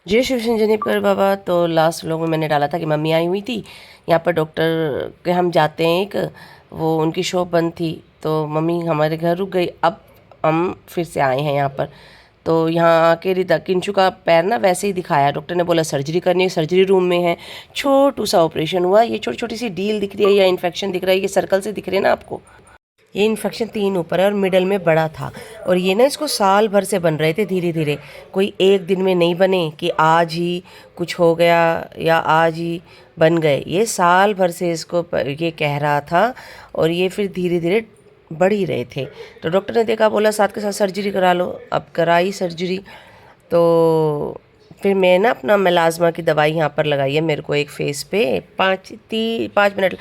जय शिव संजनीपुर बाबा। तो last vlog में मैंने डाला था कि मम्मी आई हुई थी यहाँ पर, डॉक्टर के हम जाते हैं एक, वो उनकी शॉप बंद थी तो मम्मी हमारे घर रुक गई। अब हम फिर से आए हैं यहाँ पर। तो यहाँ आके रिदा किंचू का पैर ना वैसे ही दिखाया, डॉक्टर ने बोला सर्जरी करनी है, सर्जरी रूम में है। छोटू सा ऑपरेशन हुआ। ये छोटी छोटी सी डील दिख रही है या इन्फेक्शन दिख रहा है, ये सर्कल से दिख रहे हैं ना आपको, ये इन्फेक्शन 3 ऊपर है और मिडल में बड़ा था। और ये ना इसको साल भर से बन रहे थे धीरे धीरे, कोई एक दिन में नहीं बने कि आज ही कुछ हो गया या आज ही बन गए। ये साल भर से इसको ये कह रहा था और ये फिर धीरे धीरे बढ़ ही रहे थे। तो डॉक्टर ने देखा, बोला साथ के साथ सर्जरी करा लो। अब कराई सर्जरी तो फिर मैं ना अपना मेलाज़मा की दवाई यहाँ पर लगाई है मेरे को एक फेस पे 5 मिनट।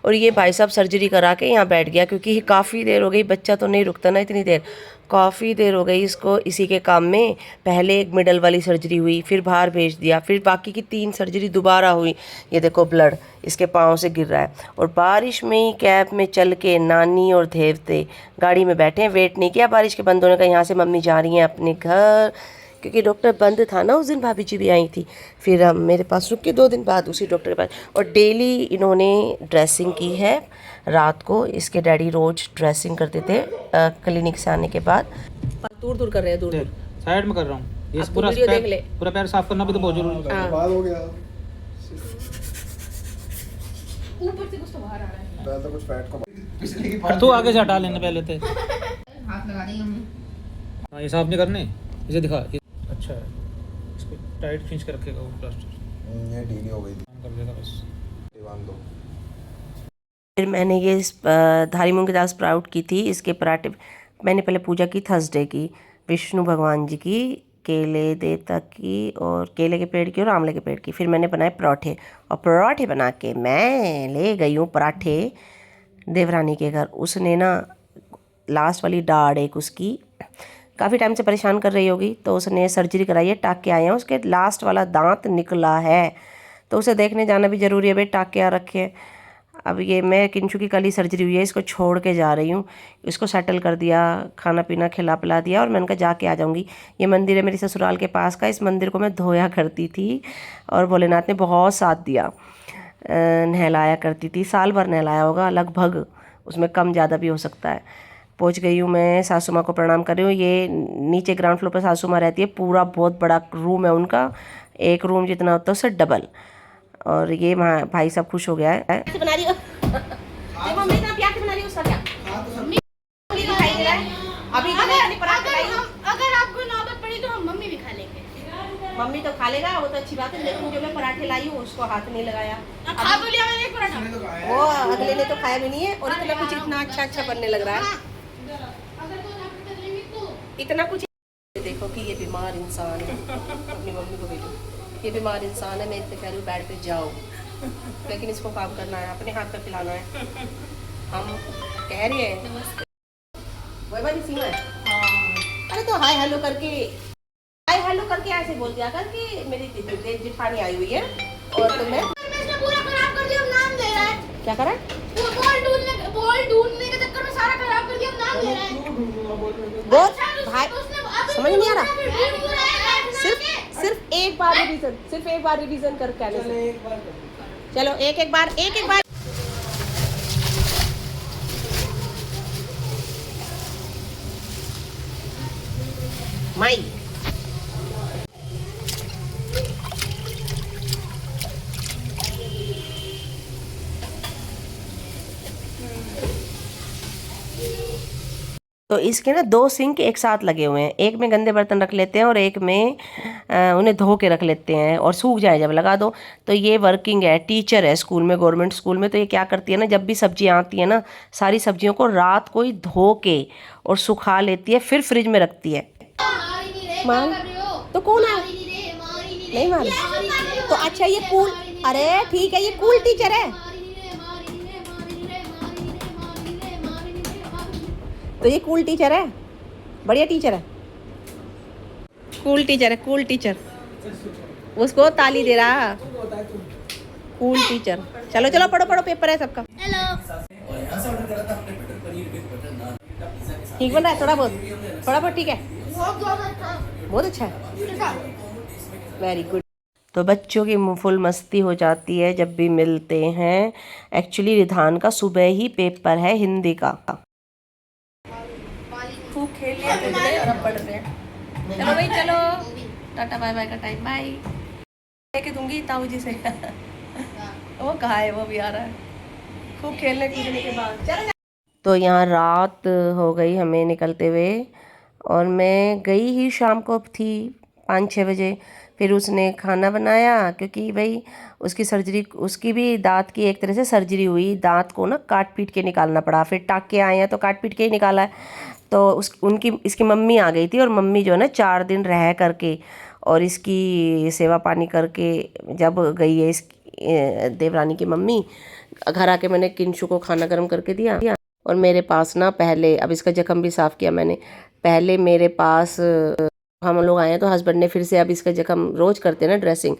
और ये भाई साहब सर्जरी करा के यहाँ बैठ गया क्योंकि काफ़ी देर हो गई, बच्चा तो नहीं रुकता ना इतनी देर, काफ़ी देर हो गई इसको इसी के काम में। पहले एक मिडल वाली सर्जरी हुई, फिर बाहर भेज दिया, फिर बाकी की 3 सर्जरी दोबारा हुई। ये देखो ब्लड इसके पाँव से गिर रहा है। और बारिश में ही कैब में चल के नानी और देवते गाड़ी में बैठे हैं, वेट नहीं किया बारिश के बंद होने का। यहाँ से मम्मी जा रही हैं अपने घर क्योंकि डॉक्टर बंद था ना उस दिन, भाभी जी भी आई थी। फिर हम मेरे पास रुक के 2 दिन बाद उसी डॉक्टर के पास। और डेली इन्होंने ड्रेसिंग की है रात को, इसके डैडी रोज़ ड्रेसिंग करते थे क्लिनिक से आने के बाद। दूर दूर कर रहे हैं, दूर दूर साइड में कर रहा हूँ। ये पूरा देख ले, पूरा पैर साफ करना भी तो बहुत जरूरी है। बाल हो गया, ऊपर से कुछ तो बाहर आ रहा है। तो कुछ फैट को पिछले की तू आगे से हटा लेने पहले थे। हाथ लगा देंगे हम। हाँ ये साफ नहीं करने, इसे दिखा। अच्छा है, इसको टाइट खींच के रखेगा वो प्लास्टर। ये ढीली हो गई थी, काम कर देगा बस। बांध दो। फिर मैंने ये धारी मूंग की दाल स्प्राउट की थी, इसके पराठे मैंने पहले पूजा की थर्सडे की, विष्णु भगवान जी की, केले देवता की और केले के पेड़ की और आंवले के पेड़ की। फिर मैंने बनाए पराठे और पराठे बना के मैं ले गई हूँ पराठे देवरानी के घर। उसने ना लास्ट वाली डाढ़ एक उसकी काफ़ी टाइम से परेशान कर रही होगी, तो उसने सर्जरी कराई है, टाँके आए हैं, उसके लास्ट वाला दांत निकला है तो उसे देखने जाना भी ज़रूरी है भाई, टाँके आ रखे हैं। अब ये मैं किंचू की कल ही सर्जरी हुई है, इसको छोड़ के जा रही हूँ, इसको सेटल कर दिया, खाना पीना खिला पिला दिया और मैंने कहा जाके आ जाऊँगी। ये मंदिर है मेरी ससुराल के पास का, इस मंदिर को मैं धोया करती थी और भोलेनाथ ने बहुत साथ दिया, नहलाया करती थी, साल भर नहलाया होगा लगभग, उसमें कम ज़्यादा भी हो सकता है। पहुंच गई हूँ मैं, सासू माँ को प्रणाम कर रही हूँ। ये नीचे ग्राउंड फ्लोर पर सासू माँ रहती है, पूरा बहुत बड़ा रूम है उनका, एक रूम जितना होता है उससे डबल। और ये भाई सब खुश हो गया है। बना रही हो मम्मी का प्यार बना रही हो, उसका क्या दिखाई दे रहा है अभी? अगर आपको नौबत पड़ी तो हम मम्मी भी खा लेंगे। मम्मी तो खा लेगा, वो तो अच्छी बात है, लेकिन जो मैं पराठे लाई हूँ उसको हाथ नहीं लगाया। खा तो लिया मैंने एक पराठा, वो अगले ने तो खाया भी नहीं है और इतना कुछ इतना अच्छा बनने लग रहा है, इतना कुछ। देखो कि ये बीमार इंसान है, अपनी मम्मी को भेजो, ये बीमार इंसान है, मैं इससे कह रही हूँ बेड पे जाओ, लेकिन इसको काम करना है, अपने हाथ का खिलाना है। हम कह रहे हैं वही वाली सीमा है। अरे तो हाय हेलो करके ऐसे बोल दिया कर कि मेरी जिठानी आई हुई है और तुम्हें पूरा खराब कर दिया, हम नाम ले रहा है। क्या करा? बॉल ढूंढने के चक्कर में सारा खराब कर दिया, हम नाम ले रहा है। बहुत भाई समझ नहीं आ रहा, सिर्फ एक बार रिवीजन कर कहने से। चलो एक बार माई तो इसके ना 2 सिंक एक साथ लगे हुए हैं, एक में गंदे बर्तन रख लेते हैं और एक में उन्हें धो के रख लेते हैं और सूख जाए जब लगा दो। तो ये वर्किंग है, टीचर है स्कूल में, गवर्नमेंट स्कूल में। तो ये क्या करती है ना, जब भी सब्जियां आती है ना, सारी सब्जियों को रात को ही धो के और सुखा लेती है, फिर फ्रिज में रखती है। मार तो कौन है? नहीं मार तो अच्छा ये कूल, अरे ठीक है ये कूल टीचर है, तो ये कूल टीचर है, बढ़िया टीचर है, कूल टीचर, उसको ताली दे रहा, कूल टीचर। चलो पढ़ो पेपर है सबका। ठीक बन रहा है थोड़ा बहुत ठीक है, बहुत अच्छा है। Very good. तो बच्चों की फुल मस्ती हो जाती है जब भी मिलते हैं। एक्चुअली रिधान का सुबह ही पेपर है हिंदी का। खूब खेल लिया कूद रहे और अब पढ़ रहे हैं। चलो भाई चलो, टाटा बाय बाय का टाइम, बाय। लेके दूंगी ताऊ जी से। वो कहाँ है, वो भी आ रहा है खूब खेलने कूदने के बाद। तो यहाँ रात हो गई हमें निकलते हुए, और मैं गई ही शाम को थी 5-6 बजे। फिर उसने खाना बनाया, क्योंकि भाई उसकी सर्जरी, उसकी भी दांत की एक तरह से सर्जरी हुई। दांत को ना काट पीट के निकालना पड़ा, फिर टाँके आए हैं तो काट पीट के ही निकाला है। तो इसकी मम्मी आ गई थी, और मम्मी जो है ना 4 दिन रह करके और इसकी सेवा पानी करके जब गई है इसकी देवरानी की मम्मी, घर आके मैंने किंशु को खाना गर्म करके दिया। और मेरे पास ना पहले, अब इसका जख्म भी साफ़ किया मैंने, पहले मेरे पास हम लोग आए हैं तो हस्बैंड ने फिर से, अब इसका जख्म रोज़ करते हैं ना ड्रेसिंग,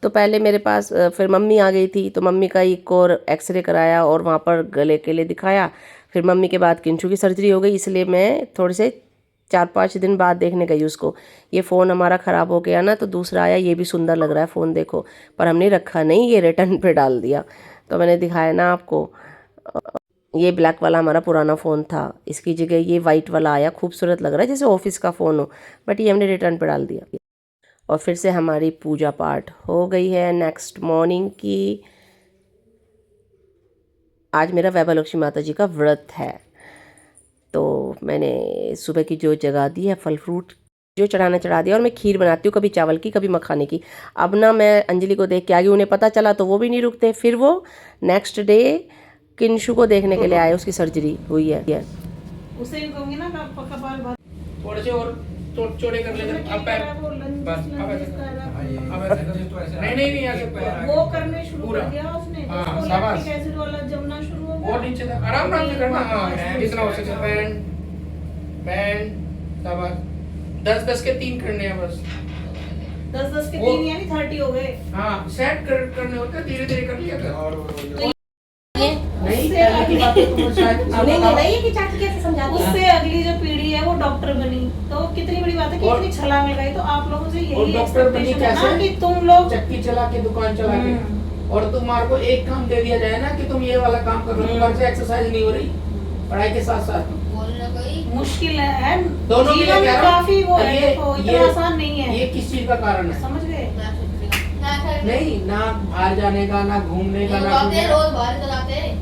तो पहले मेरे पास फिर मम्मी आ गई थी, तो मम्मी का एक और एक्सरे कराया और वहाँ पर गले के लिए दिखाया। फिर मम्मी के बाद किंशु की सर्जरी हो गई, इसलिए मैं थोड़े से 4-5 दिन बाद देखने गई उसको। ये फ़ोन हमारा ख़राब हो गया ना, तो दूसरा आया, ये भी सुंदर लग रहा है फ़ोन देखो, पर हमने रखा नहीं, ये रिटर्न पे डाल दिया। तो मैंने दिखाया ना आपको, ये ब्लैक वाला हमारा पुराना फ़ोन था, इसकी जगह ये वाइट वाला आया, खूबसूरत लग रहा है जैसे ऑफिस का फ़ोन हो, बट ये हमने रिटर्न पे डाल दिया। और फिर से हमारी पूजा पाठ हो गई है नेक्स्ट मॉर्निंग की। आज मेरा वैभव लक्ष्मी माता जी का व्रत है, तो मैंने सुबह की जो जगा दी है, फल फ्रूट जो चढ़ाना चढ़ा दिया, और मैं खीर बनाती हूँ, कभी चावल की कभी मखाने की। अब ना मैं अंजलि को देख के आ गई, उन्हें पता चला तो वो भी नहीं रुकते, फिर वो नेक्स्ट डे किंशु को देखने के लिए आए, उसकी सर्जरी हुई है। उसे भी कहूंगी ना कपाल भात थोड़े से और चौड़े कर लेते हैं। अब पैर बस, अब ऐसे अब ऐसे नहीं ऐसे वो करने शुरू कर दिया उसने। हाँ, उसको शाबाश। लैक्टिक एसिड वाला जमना शुरू हो गया। और नीचे तक आराम से करना। हाँ, जितना हो सके बैंड शाबाश। 10-10 के 3 करने हैं बस। 10-10 के वो- 3 यानी 30 हो गए। हाँ, सेट करने होते हैं, धीरे धीरे कर लिया कर। नहीं उससे पहले की बातें तुम शायद उससे अगली जो पीढ़ी है वो डॉक्टर बनी, तो कितनी बड़ी बात है कि इतनी छलांग लगाई। तो आप लोगों से और यही डॉक्टर बनी एक्सपेक्टेशन है ना कैसे? कि तुम लोग चक्की चला के दुकान चला के, और तुम्हारे को एक काम दे दिया जाए ना कि तुम ये वाला काम कर लो, तुम्हारे से एक्सरसाइज नहीं हो रही पढ़ाई के साथ साथ। मुश्किल है दोनों के लिए जीवन कह रहा हूं। काफी वो है, ये- देखो इतना ये- आसान नहीं है। ये किस चीज का कारण है? समझ गए? नहीं, ना बाहर जाने का, ना घूमने का, ना घूमने का। रोज बाहर चलाते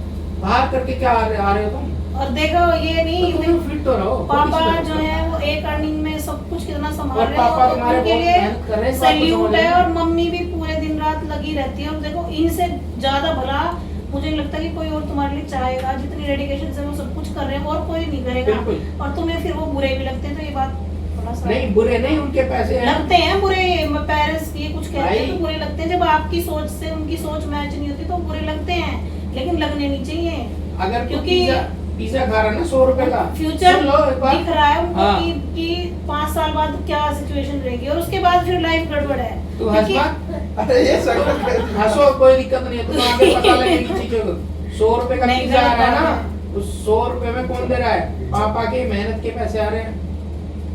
बाहर करके क्या आ रहे हो तुम? और देखो ये नहीं, तो तुम फिट तो रहो। पापा कोई किसी जो तरह है वो एक अर्निंग में सब कुछ कितना संभाल और रहे पापा हैं, तुम्हारे उनके बहुत लिए मेहनत कर रहे हैं, सब कुछ सैल्यूट हो है। रहा है। और मम्मी भी पूरे दिन रात लगी रहती है। और देखो इनसे ज्यादा भला मुझे नहीं लगता कि कोई और तुम्हारे लिए चाहेगा। जितनी डेडिकेशन से वो सब कुछ कर रहे हैं और कोई नहीं करेगा। बिल्कुल। और तुम्हें फिर वो बुरे भी लगते हैं, तो ये बात थोड़ा सा नहीं, बुरे नहीं, उनके पैसे हैं। लगते हैं बुरे। पेरेंट्स ये कुछ कहते हैं भाई। तो बुरे लगते हैं। जब आपकी सोच से उनकी सोच मैच नहीं होती तो बुरे लगते हैं, लेकिन लगने नहीं चाहिए। अगर क्योंकि पिज्जा खा रहा है ना 100 रुपए का, फ्यूचर सुन लो एक बार। दिख रहा है उनको हाँ। कि 5 साल बाद क्या सिचुएशन रहेगी, और उसके बाद फिर लाइफ गड़बड़ है। तू क्योंकि- हंस अरे ये हंसो, कोई दिक्कत नहीं है, तुम्हें आगे पता लगेगी चीजों को। 100 रुपए का नहीं, पिज्जा आ रहा है गलत ना, बात उस 100 रुपए में कौन दे रहा है? पापा के मेहनत के पैसे आ रहे हैं।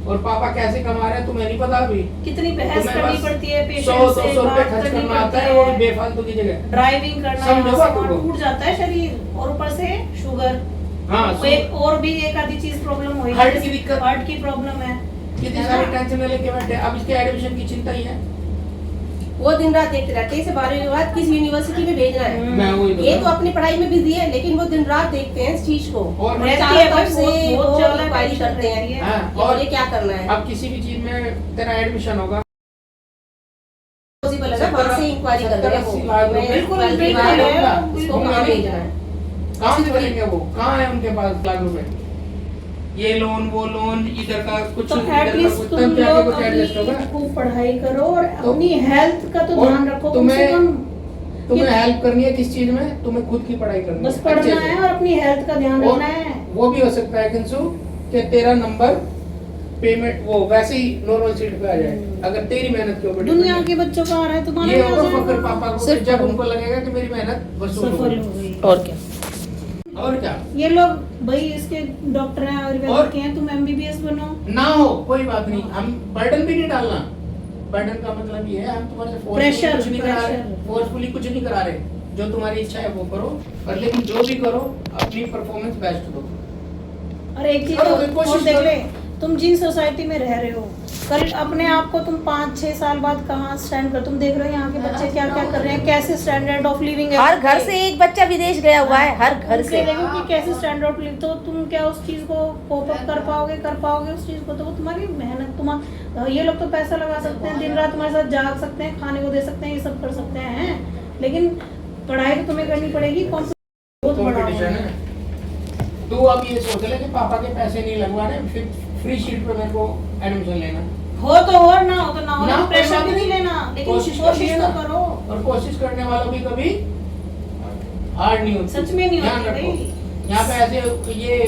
और पापा कैसे कमा रहे हैं तुम्हें नहीं पता अभी। कितनी बहस तुम्हें करनी बस पड़ती है, 100-200 रुपए खर्च करना आता है, वो भी बेफालतू की जगह। ड्राइविंग करना, समझो बात को। टूट जाता है शरीर, और ऊपर से शुगर। हाँ, और भी एक आधी चीज प्रॉब्लम हुई, हार्ट की दिक्कत। हार्ट की प्रॉब्लम है। कितनी सारी टेंशन लेके बैठे। अब इसके एडमिशन की चिंता ही है। वो दिन रात देखते रहते हैं इसे 12वीं के बाद किस यूनिवर्सिटी में भेजना है। मैं वही ये तो अपनी पढ़ाई में बिजी है, लेकिन वो दिन रात देखते हैं इस चीज को, और रहती चारों है तरफ भाई, से बहुत वो ज्यादा इंक्वायरी टेंशन करते हैं। रहती है। हाँ, और और ये क्या करना है, अब किसी भी चीज में तेरा एडमिशन होगा, पॉसिबल है, वहाँ से इंक्वायरी कर रहे हैं वो। 70-80 लाख मैं बिल्कुल, 12वीं के बिल्कुल बाद है, इसको कहाँ भेजना है। कहाँ से करेंगे वो? कहाँ है उनके पास लाख रुपए? ये लोन वो लोन, इधर का कुछ, तो इधर का एटलीस्ट कुछ, तुम तब जाके लोग कुछ एडजस्ट होगा। अपनी खूब पढ़ाई करो और तो- अपनी हेल्थ का तो और ध्यान रखो कम से तुम्हें- कम। तुम्हें हेल्प करनी है किस चीज में? तुम्हें खुद की पढ़ाई करनी है, बस पढ़ना अच्छे से। है और अपनी हेल्थ का ध्यान और रखना है। वो भी हो सकता है किंसु कि तेरा नंबर पेमेंट वो वैसे ही नॉर्मल सीट पे आ जाए, अगर तेरी मेहनत के ऊपर दुनिया depend के बच्चों का आ रहा है, तुम्हारा है। ये भी आ होगा जाएगा। फकर पापा को, सिर्फ जब पढ़ो। उनको लगेगा कि मेरी मेहनत वसूल हो सफल गई। हो गई। और क्या, और क्या? ये लोग भाई इसके डॉक्टर हैं, और- आयुर्वेदिक के हैं, तुम MBBS बनो। ना हो कोई बात नहीं, हम बर्डन भी नहीं डालना। बर्डन का मतलब ये है हम तुम्हारे Pressure, कुछ नहीं करा रहे, pressure. फोर्सफुली कुछ नहीं करा रहे, जो तुम्हारी इच्छा है वो करो, पर लेकिन जो भी करो अपनी परफॉर्मेंस बेस्ट दो। और एक चीज करो, कोशिश और देख करो। ले, तुम जिन सोसाइटी में रह रहे हो, कल अपने आप को तुम 5-6 साल बाद कहाँ स्टैंड कर, तुम देख रहे हो यहाँ के बच्चे क्या क्या कर रहे हैं, कैसे स्टैंडर्ड ऑफ लिविंग है हर घर से एक बच्चा विदेश गया हुआ है, हर घर उनसे से। देखो कि कैसे स्टैंडर्ड ऑफ लिविंग, तो तुम क्या उस चीज को कोप अप कर पाओगे उस चीज को, तो वो तुम्हारी मेहनत, ये लोग तो पैसा लगा सकते हैं, दिन रात तुम्हारे साथ जाग सकते हैं, खाने को दे सकते हैं, ये सब कर सकते हैं, लेकिन पढ़ाई तो तुम्हें करनी पड़ेगी, बहुत बड़ा कंपटीशन है। है। तू अब ये सोच ले कि पापा के पैसे नहीं लगवाने, फिर फ्री सीट पे मेरे को एडमिशन लेना, हो तो हो, ना हो तो ना हो, ना, प्रेशर कोई भी बात नहीं नहीं। लेना, लेकिन कोशिश कोशिश करिए तो ना। करो। और कोशिश करने वालों की कभी हार नहीं होती, सच में नहीं ध्यान होती रखो। भाई। यहाँ पे ऐसे ये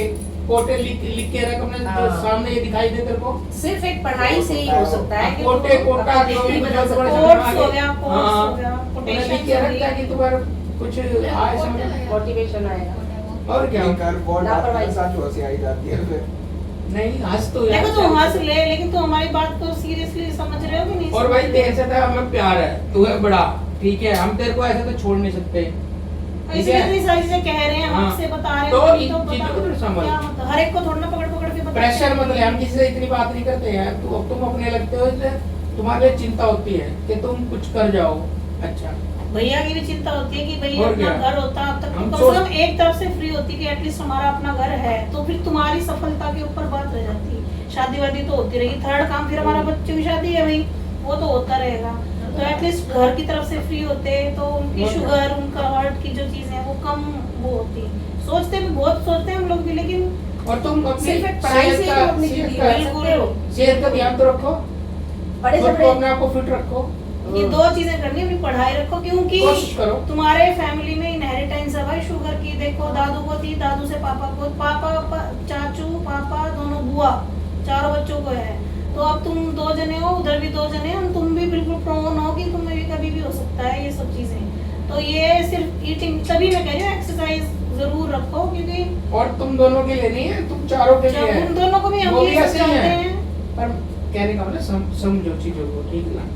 कोटे लिख के रख अपने हाँ। सामने, ये दिखाई दे तेरे को, सिर्फ एक पढ़ाई से ही हो सकता है कि कोटे तुम कोटा अपना जो देश भी भी बदल जो सकते तुम्हारे हो। समझ में कोर्स हो आगे- गया, कोर्स हाँ, हो गया, उन्हें लिख कोटेशन के हो रखता है गई। कि तुम्हारा कुछ आए समझ, मोटिवेशन आएगा। और क्या लापरवाही। जाती है फिर। नहीं हंस तो देखो यार, तुम हंस ले, लेकिन तुम हमारी बात को सीरियसली समझ रहे हो कि नहीं? और भाई समझ तेरे रहे से तो हमें प्यार है, तू है बड़ा, ठीक है, हम तेरे को ऐसे तो छोड़ नहीं सकते, हो? ठीक इसलिए है। इतनी सारी चीजें कह रहे हैं, हाँ। हमसे बता रहे तो हो, इन तो चीजों को बताओ, तो समझ। क्या मतलब हर एक को थोड़ा ना पकड़ पकड़ के बता। प्रेशर मतलब हम किसी से इतनी बात नहीं करते हैं, तुम अपने लगते हो, इसलिए तुम्हारे लिए चिंता होती है कि तुम कुछ कर जाओ। अच्छा, भैया की भी चिंता होती है कि भैया और अपना क्या? घर होता, अब तक हम कम सोच- से कम एक तरफ से फ्री होती कि एटलीस्ट हमारा अपना घर है, तो फिर तुम्हारी सफलता के ऊपर बात रह जाती। शादी वादी तो होती रहेगी, थर्ड काम फिर हमारा बच्चों की शादी है भाई, वो तो होता रहेगा, तो एटलीस्ट घर की तरफ से फ्री होते तो उनकी और क्या? शुगर, उनका हार्ट की जो चीजें हैं वो कम वो होती। सोचते भी बहुत सोचते हैं हम लोग भी, लेकिन और तुम अपनी सिर्फ एक पढ़ाई से ही तुम अपनी सेहत जिंदगी का- बदल सकते हो। सेहत का ध्यान तो रखो, बड़े से खुद को बड़े अपने आप को फिट रखो, ये दो चीजें करनी है, अपनी पढ़ाई रखो, क्योंकि कोशिश करो। तुम्हारे फैमिली में इनहेरिटेंस है भाई शुगर की। देखो दादू को थी, दादू से पापा को, चाचू पापा दोनों बुआ, चारों बच्चों को है, तो अब तुम 2 जने हो, उधर भी 2 जने हो, तुम भी बिल्कुल प्रोन हो कि तुम्हें भी कभी भी हो सकता है ये सब चीजें। तो ये सिर्फ ईटिंग, तभी मैं कह रही हूँ एक्सरसाइज जरूर रखो, क्योंकि और तुम दोनों के लिए नहीं है, तुम चारों के लिए जब है। उन दोनों को भी हम वो ये सब ऐसे ही चाहते हैं। हैं। पर कहने का मतलब समझो चीजों को, ठीक ना।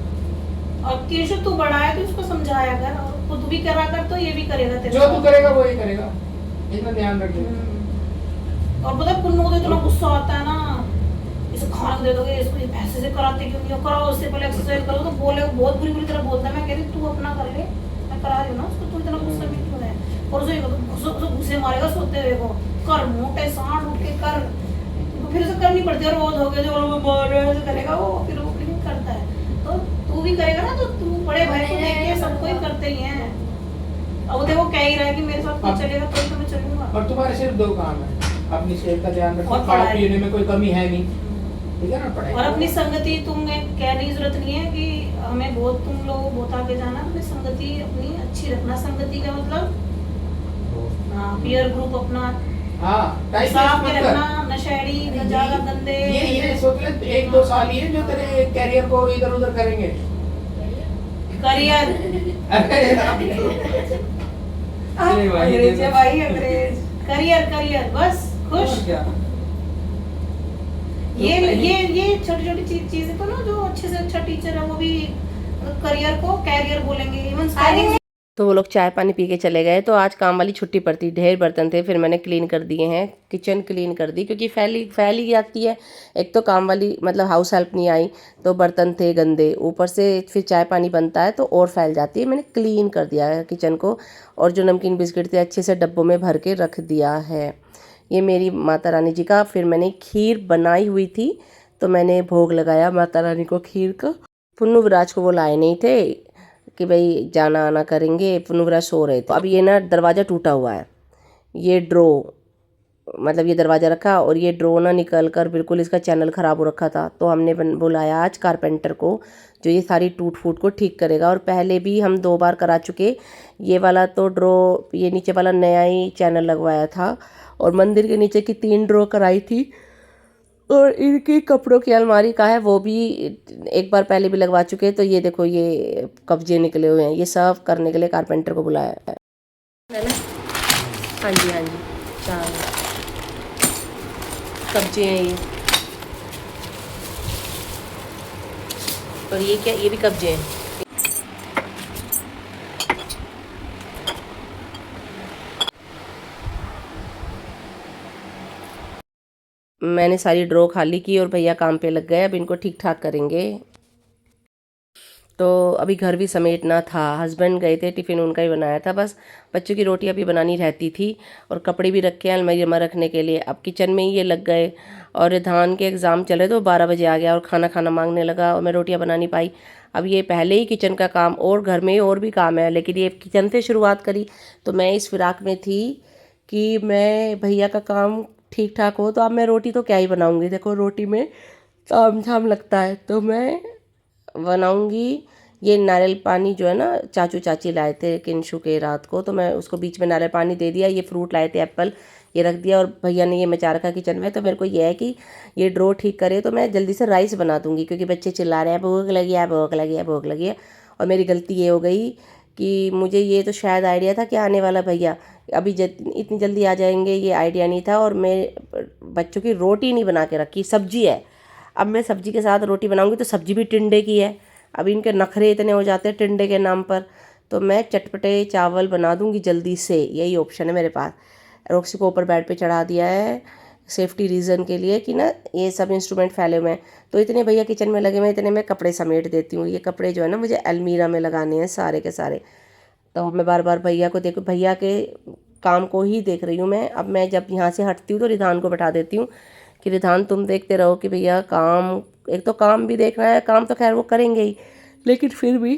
और किशु तू बड़ा है तो उसको समझाया कर, और खुद भी करा कर तो ये भी करेगा तेरे जो साथ। तू करेगा वो ही करेगा, इतना ध्यान रखिए। और पता है पुन्नू को तो इतना गुस्सा आता है ना, इसे खाना दे दोगे, इसको ये पैसे से कराते क्यों नहीं हो, कराओ, उससे पहले एक्सरसाइज करो, तो बोले बहुत बुरी बुरी तरह बोलता है। मैं कह रही तू अपना कर ले, मैं करा रही हूँ ना उसको, तू इतना गुस्सा भी क्यों है। और उसे घुसे मारेगा सोते हुए को, कर मोटे सांड उठ के कर, तो फिर उसे करनी पड़ती है, रोज हो गया जो लोग बोल रहे हैं करेगा वो, फिर वो नहीं करता है। तो तू भी करेगा ना, तो तू बड़े भाई को देख के सबको ही करते ही हैं। अब वो देखो कह ही रहा है कि मेरे साथ कोई चलेगा तो मैं चलूंगा। और तुम्हारे सिर्फ 2 काम है, अपनी सेहत का ध्यान रखो, और खाने पढ़ाई। पीने में कोई कमी है नहीं, ठीक है ना, पढ़ाई और करो। अपनी संगति तुम्हें कहने की जरूरत नहीं है कि हमें बहुत, तुम लोग बहुत आगे जाना, अपनी संगति अपनी अच्छी रखना। संगति का मतलब हाँ, पीयर ग्रुप अपना हाँ, टाइम साफ वेस्ट में मत कर। रखना, नशेड़ी न ज्यादा गंदे। ये सोच ले 1-2 साल ही है जो तेरे कैरियर को इधर उधर करेंगे। करियर, अरे भाई, अंग्रेज है भाई, अंग्रेज। करियर करियर बस खुश। और क्या? ये छोटी छोटी चीजें तो ना, जो अच्छे से अच्छा टीचर है वो भी करियर को कैरियर बोलेंगे। इवन तो वो लोग चाय पानी पी के चले गए। तो आज काम वाली छुट्टी पड़ती, ढेर बर्तन थे, फिर मैंने क्लीन कर दिए हैं, किचन क्लीन कर दी, क्योंकि फैली जाती है। एक तो काम वाली मतलब हाउस हेल्प नहीं आई, तो बर्तन थे गंदे, ऊपर से फिर चाय पानी बनता है तो और फैल जाती है। मैंने क्लीन कर दिया है किचन को, और जो नमकीन बिस्किट थे अच्छे से डब्बों में भर के रख दिया है। ये मेरी माता रानी जी का, फिर मैंने खीर बनाई हुई थी तो मैंने भोग लगाया माता रानी को खीर का। पुन्नू विराज को वो लाए नहीं थे कि भाई जाना आना करेंगे, पुन्नू विराज सो रहे थे। अब ये ना दरवाज़ा टूटा हुआ है, ये ड्रो मतलब ये दरवाज़ा रखा और ये ड्रो ना निकल कर बिल्कुल इसका चैनल ख़राब हो रखा था। तो हमने बुलाया आज कारपेंटर को, जो ये सारी टूट फूट को ठीक करेगा। और पहले भी हम 2 बार करा चुके। ये वाला तो ड्रो, ये नीचे वाला नया ही चैनल लगवाया था, और मंदिर के नीचे की 3 ड्रो कराई थी, और इनकी कपड़ों की अलमारी का है वो भी 1 बार पहले भी लगवा चुके। तो ये देखो ये कब्जे निकले हुए हैं, ये सब करने के लिए कारपेंटर को बुलाया है ना। हाँ जी हाँ जी, चलो कब्जे हैं ये। और ये क्या, ये भी कब्जे हैं। मैंने सारी ड्रॉ खाली की और भैया काम पे लग गए, अब इनको ठीक ठाक करेंगे। तो अभी घर भी समेटना था, हस्बैंड गए थे, टिफ़िन उनका ही बनाया था, बस बच्चों की रोटी अभी बनानी रहती थी और कपड़े भी रखे हैं अलमारी में रखने के लिए। अब किचन में ही ये लग गए और धान के एग्ज़ाम चले तो 12 बजे आ गया और खाना खाना मांगने लगा और मैं रोटियां बना नहीं पाई। अब ये पहले ही किचन का काम और घर में और भी काम है, लेकिन ये किचन से शुरुआत करी तो मैं इस फिराक में थी कि मैं भैया का काम ठीक ठाक हो, तो अब मैं रोटी तो क्या ही बनाऊँगी। देखो रोटी में ताम झाम लगता है, तो मैं बनाऊंगी। ये नारियल पानी जो है ना, चाचू चाची लाए थे किंशु के रात को, तो मैं उसको बीच में नारियल पानी दे दिया। ये फ्रूट लाए थे एप्पल, ये रख दिया और भैया ने ये मचा रखा किचन में। तो मेरे को ये है कि ये ड्रो ठीक करे तो मैं जल्दी से राइस बना दूंगी, क्योंकि बच्चे चिल्ला रहे हैं भूख लगी है, भूख लगी है, भूख लगी है। और मेरी गलती ये हो गई कि मुझे ये तो शायद आइडिया था कि आने वाला भैया अभी इतनी जल्दी आ जाएंगे, ये आइडिया नहीं था। और मैं बच्चों की रोटी नहीं बना के रखी, सब्जी है। अब मैं सब्जी के साथ रोटी बनाऊंगी तो सब्जी भी टिंडे की है। अब इनके नखरे इतने हो जाते हैं टिंडे के नाम पर, तो मैं चटपटे चावल बना दूंगी जल्दी से, यही ऑप्शन है मेरे पास। रॉक्सी को ऊपर बेड पे चढ़ा दिया है सेफ्टी रीज़न के लिए कि ना ये सब इंस्ट्रूमेंट फैले हुए हैं। तो इतने भैया किचन में लगे हुए, इतने मैं कपड़े समेट देती हूँ। ये कपड़े जो है ना मुझे अलमीरा में लगाने हैं सारे के सारे। तो मैं बार बार भैया को देखो, भैया के काम को ही देख रही हूँ मैं। अब मैं जब यहाँ से हटती हूँ तो रिधान को बैठा देती हूँ कि रिधान तुम देखते रहो कि भैया काम, एक तो काम भी देखना है, काम तो खैर वो करेंगे ही, लेकिन फिर भी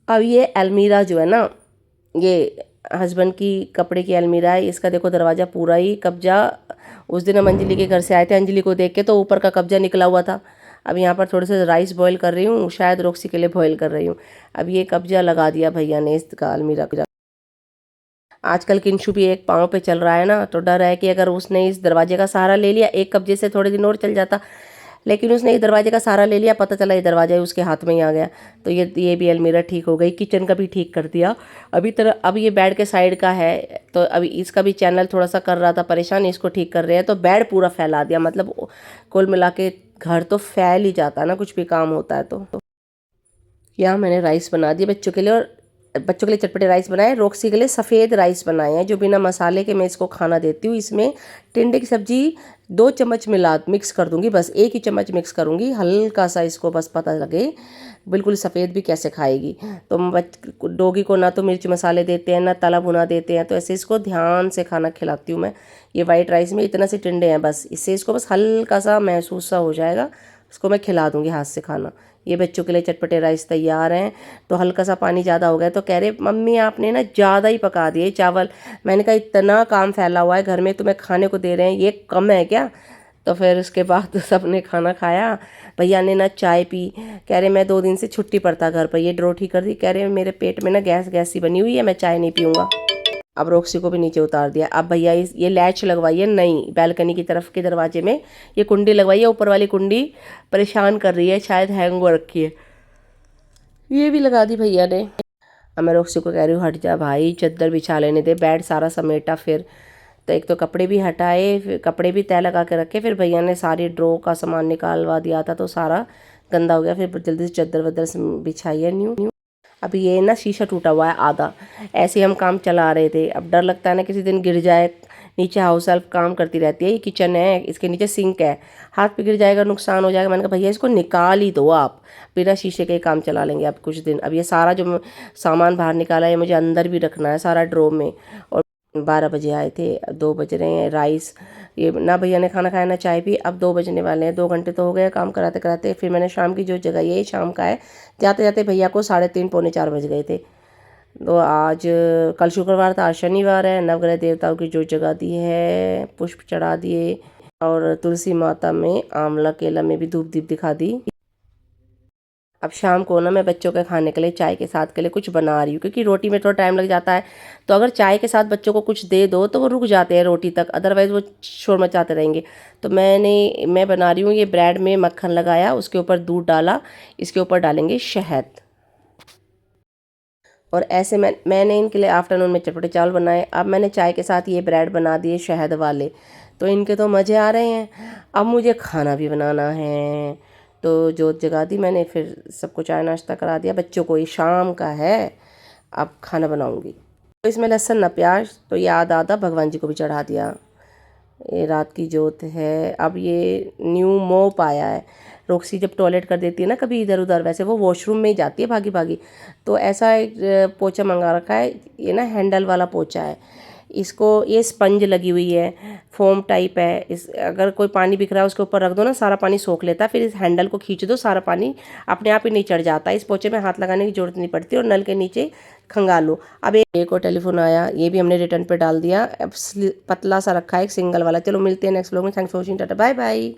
अब ये अलमीरा जो है ना, ये हस्बैंड की कपड़े की अलमीरा है, इसका देखो दरवाज़ा पूरा ही कब्जा। उस दिन हम अंजलि के घर से आए थे, अंजलि को देख के तो ऊपर का कब्जा निकला हुआ था। अब यहाँ पर थोड़े से राइस बॉईल कर रही हूँ, शायद रॉक्सी के लिए बॉईल कर रही हूँ। अब ये कब्जा लगा दिया भैया ने इसका अलमीरा का। आजकल किंशु भी एक पाँव पे चल रहा है ना, तो डर है कि अगर उसने इस दरवाजे का सहारा ले लिया, एक कब्जे से थोड़े दिन और चल जाता, लेकिन उसने इस दरवाजे का सहारा ले लिया, पता चला ये दरवाजा ही उसके हाथ में ही आ गया। तो ये भी अलमीरा ठीक हो गई, किचन का भी ठीक कर दिया। अब ये बेड के साइड का है, तो अभी इसका भी चैनल थोड़ा सा कर रहा था परेशान, इसको ठीक कर रहे हैं। तो बेड पूरा फैला दिया, मतलब कुल मिला के घर तो फैल ही जाता है ना, कुछ भी काम होता है तो। यहाँ मैंने राइस बना दिए बच्चों के लिए, और बच्चों के लिए चटपटे राइस बनाए, रॉक्सी के लिए सफ़ेद राइस बनाए हैं जो बिना मसाले के मैं इसको खाना देती हूँ। इसमें टिंडे की सब्जी 2 चम्मच मिक्स कर दूंगी, बस 1 ही चम्मच मिक्स करूंगी, हल्का सा इसको बस पता लगे, बिल्कुल सफ़ेद भी कैसे खाएगी। तो डोगी को ना तो मिर्च मसाले देते हैं ना तला भुना देते हैं, तो ऐसे इसको ध्यान से खाना खिलाती हूँ मैं। ये वाइट राइस में इतना से टिंडे हैं, बस इससे इसको बस हल्का सा महसूस सा हो जाएगा, उसको मैं खिला दूंगी हाथ से खाना। ये बच्चों के लिए चटपटे राइस तैयार हैं। तो हल्का सा पानी ज़्यादा हो गया तो कह रहे मम्मी आपने ना ज़्यादा ही पका दिए चावल। मैंने कहा इतना काम फैला हुआ है घर में, तुम्हें खाने को दे रहे हैं, ये कम है क्या? तो फिर उसके बाद सबने खाना खाया। भैया ने ना चाय पी, कह रहे मैं 2 दिन से छुट्टी पर था घर पर, ये ड्रोठी कर दी, कह रहे मेरे पेट में ना गैस सी बनी हुई है, मैं चाय नहीं पीऊँगा। अब रॉक्सी को भी नीचे उतार दिया। अब भैया ये लैच लगवाई है नई, बैल्कनी की तरफ के दरवाजे में ये कुंडी लगवाई है, ऊपर वाली कुंडी परेशान कर रही है, शायद हैंग हो रखी है, ये भी लगा दी भैया ने। अब मैं रॉक्सी को कह रही हूँ हट जा भाई, चद्दर बिछा लेने दे, बेड सारा समेटा। फिर तो एक तो कपड़े भी हटाए, फिर कपड़े भी तय लगा के रखे, फिर भैया ने सारी ड्रॉ का सामान निकालवा दिया था तो सारा गंदा हो गया, फिर जल्दी से चद्दर वद्दर बिछाई है न्यू। अभी ये ना शीशा टूटा हुआ है आधा, ऐसे हम काम चला रहे थे। अब डर लगता है ना किसी दिन गिर जाए, नीचे हाउस हेल्प काम करती रहती है, ये किचन है, इसके नीचे सिंक है, हाथ पे गिर जाएगा नुकसान हो जाएगा। मैंने कहा भैया इसको निकाल ही दो, आप बिना शीशे के काम चला लेंगे अब कुछ दिन। अब ये सारा जो सामान बाहर निकाला है मुझे अंदर भी रखना है सारा ड्रॉ में। और 12 बजे आए थे, 2 बज रहे हैं। राइस ये ना भैया ने खाना खाया ना चाय पी, अब 2 बजने वाले हैं, 2 घंटे तो हो गए काम कराते कराते। फिर मैंने शाम की जो जगह ये शाम का है, जाते जाते भैया को 3:30 पौने 4 बज गए थे। तो आज कल शुक्रवार था, आज शनिवार है। नवग्रह देवताओं की जो जगह दी है, पुष्प चढ़ा दिए, और तुलसी माता में आंवला केला में भी धूप दीप दिखा दी। अब शाम को ना मैं बच्चों के खाने के लिए चाय के साथ के लिए कुछ बना रही हूँ, क्योंकि रोटी में थोड़ा टाइम लग जाता है। तो अगर चाय के साथ बच्चों को कुछ दे दो तो वो रुक जाते हैं रोटी तक, अदरवाइज़ वो शोर मचाते रहेंगे। तो मैं बना रही हूँ, ये ब्रेड में मक्खन लगाया, उसके ऊपर दूध डाला, इसके ऊपर डालेंगे शहद। और ऐसे मैंने इनके लिए आफ्टरनून में चटपटे चावल बनाए। अब मैंने चाय के साथ ये ब्रेड बना दिए शहद वाले, तो इनके तो मज़े आ रहे हैं। अब मुझे खाना भी बनाना है, तो जोत जगा दी मैंने, फिर सबको चाय नाश्ता करा दिया। बच्चों को ये शाम का है, अब खाना बनाऊंगी। तो इसमें लहसुन ना प्याज, तो ये आधा आधा भगवान जी को भी चढ़ा दिया। ये रात की जोत है। अब ये न्यू मोप आया है। रोक्सी जब टॉयलेट कर देती है ना कभी इधर उधर, वैसे वो वॉशरूम में ही जाती है भागी भागी, तो ऐसा एक पोछा मंगा रखा है। ये ना हैंडल वाला पोछा है। इसको, ये स्पंज लगी हुई है, फोम टाइप है। इस अगर कोई पानी बिखरा है उसके ऊपर रख दो ना, सारा पानी सोख लेता है। फिर इस हैंडल को खींच दो, सारा पानी अपने आप ही नहीं चढ़ जाता। इस पोछे में हाथ लगाने की जरूरत नहीं पड़ती और नल के नीचे खंगालो। अब एक और टेलीफोन आया, ये भी हमने रिटर्न पे डाल दिया। अब पतला सा रखा है, एक सिंगल वाला। चलो मिलते हैं नेक्स्ट व्लॉग में। Thanks for watching, tata bye bye.